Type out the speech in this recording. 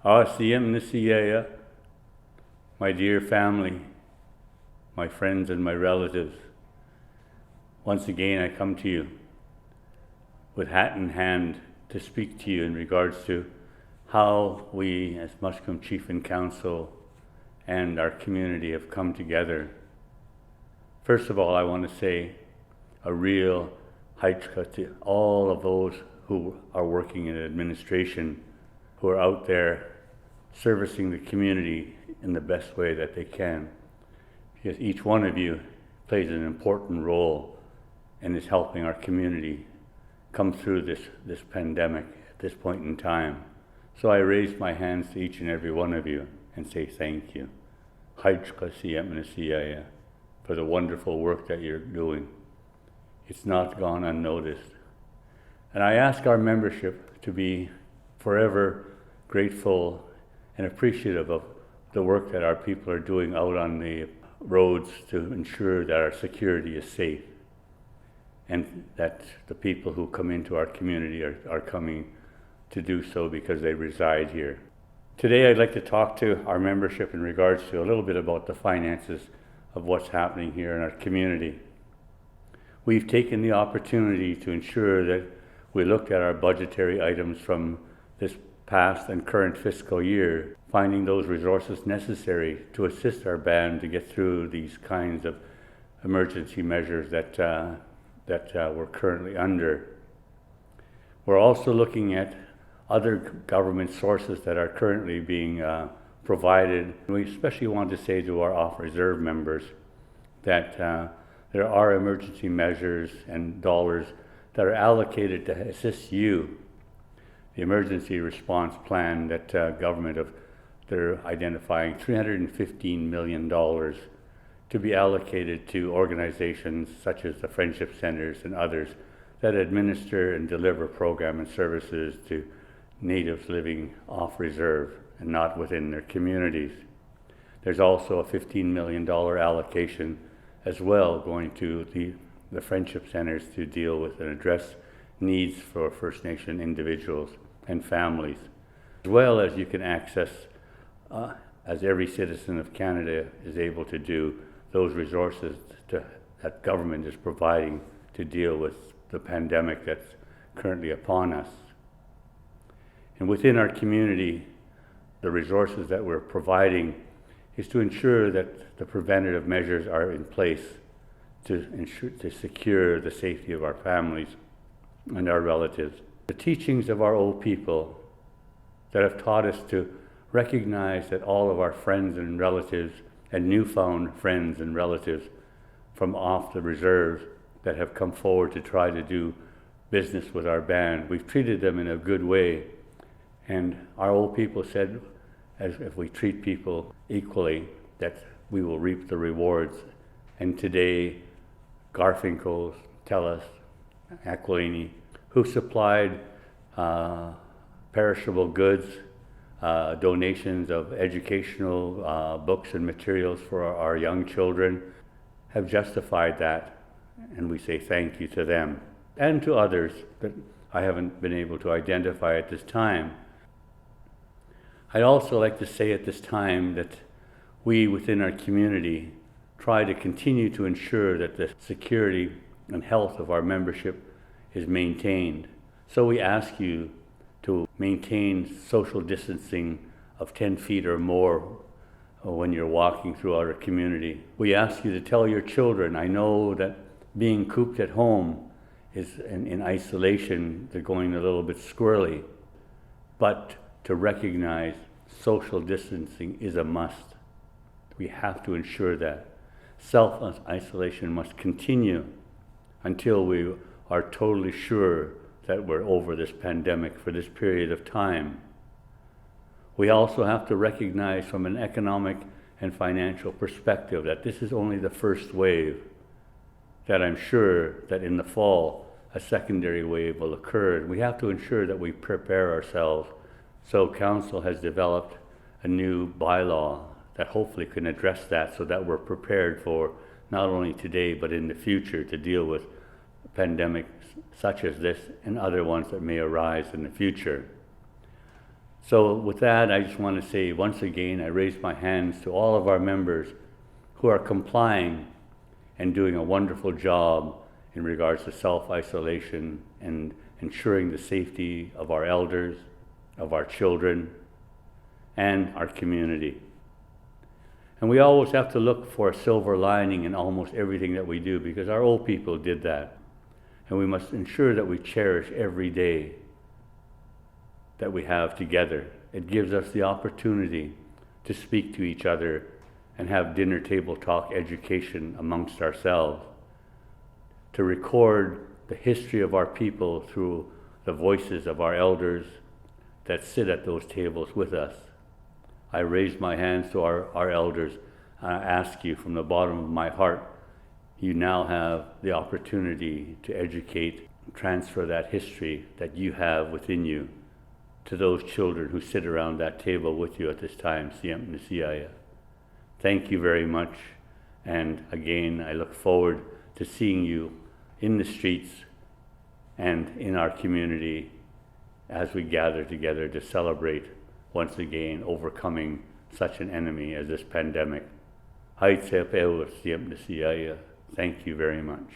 Asiyam Nisiyaya, my dear family, my friends and my relatives, once again I come to you with hat in hand to speak to you in regards to how we as Musqueam Chief and Council and our community have come together. First of all, I want to say a real haichka to all of those who are working in administration, who are out there servicing the community in the best way that they can. Because each one of you plays an important role and is helping our community come through this pandemic at this point in time. So I raise my hands to each and every one of you and say thank you. Haichka siyamnasiyaya, for the wonderful work that you're doing. It's not gone unnoticed. And I ask our membership to be forever grateful and appreciative of the work that our people are doing out on the roads to ensure that our security is safe and that the people who come into our community are coming to do so because they reside here. Today I'd like to talk to our membership in regards to a little bit about the finances of what's happening here in our community. We've taken the opportunity to ensure that we looked at our budgetary items from this past and current fiscal year, finding those resources necessary to assist our band to get through these kinds of emergency measures that we're currently under. We're also looking at other government sources that are currently being provided. We especially want to say to our off-reserve members that there are emergency measures and dollars that are allocated to assist you. The emergency response plan that government they're identifying $315 million to be allocated to organizations such as the Friendship Centers and others that administer and deliver program and services to natives living off reserve and not within their communities. There's also a $15 million allocation as well going to the Friendship Centers to deal with and address needs for First Nation individuals and families, as well as you can access, as every citizen of Canada is able to do, those resources that government is providing to deal with the pandemic that's currently upon us. And within our community, the resources that we're providing is to ensure that the preventative measures are in place to secure the safety of our families and our relatives. The teachings of our old people that have taught us to recognize that all of our friends and relatives and newfound friends and relatives from off the reserves that have come forward to try to do business with our band, we've treated them in a good way. And our old people said, as if we treat people equally, that we will reap the rewards. And today, Garfinkel's, TELUS, Aquilini, who supplied perishable goods, donations of educational books and materials for our young children, have justified that. And we say thank you to them and to others that I haven't been able to identify at this time. I'd also like to say at this time that we within our community try to continue to ensure that the security and health of our membership is maintained. So we ask you to maintain social distancing of 10 feet or more when you're walking throughout our community. We ask you to tell your children, I know that being cooped at home is in isolation, they're going a little bit squirrely, but to recognize social distancing is a must. We have to ensure that. Self-isolation must continue until we are totally sure that we're over this pandemic for this period of time. We also have to recognize from an economic and financial perspective that this is only the first wave, that I'm sure that in the fall a secondary wave will occur. And we have to ensure that we prepare ourselves. So Council has developed a new bylaw that hopefully can address that so that we're prepared for not only today but in the future to deal with pandemics such as this and other ones that may arise in the future. So with that, I just want to say once again, I raise my hands to all of our members who are complying and doing a wonderful job in regards to self-isolation and ensuring the safety of our elders, of our children, and our community. And we always have to look for a silver lining in almost everything that we do, because our old people did that. And we must ensure that we cherish every day that we have together. It gives us the opportunity to speak to each other and have dinner table talk education amongst ourselves, to record the history of our people through the voices of our elders that sit at those tables with us. I raise my hands to our elders, and I ask you from the bottom of my heart, you now have the opportunity to educate, transfer that history that you have within you to those children who sit around that table with you at this time. Siyam Nisiyaya. Thank you very much, and again, I look forward to seeing you in the streets and in our community as we gather together to celebrate once again overcoming such an enemy as this pandemic. Thank you very much.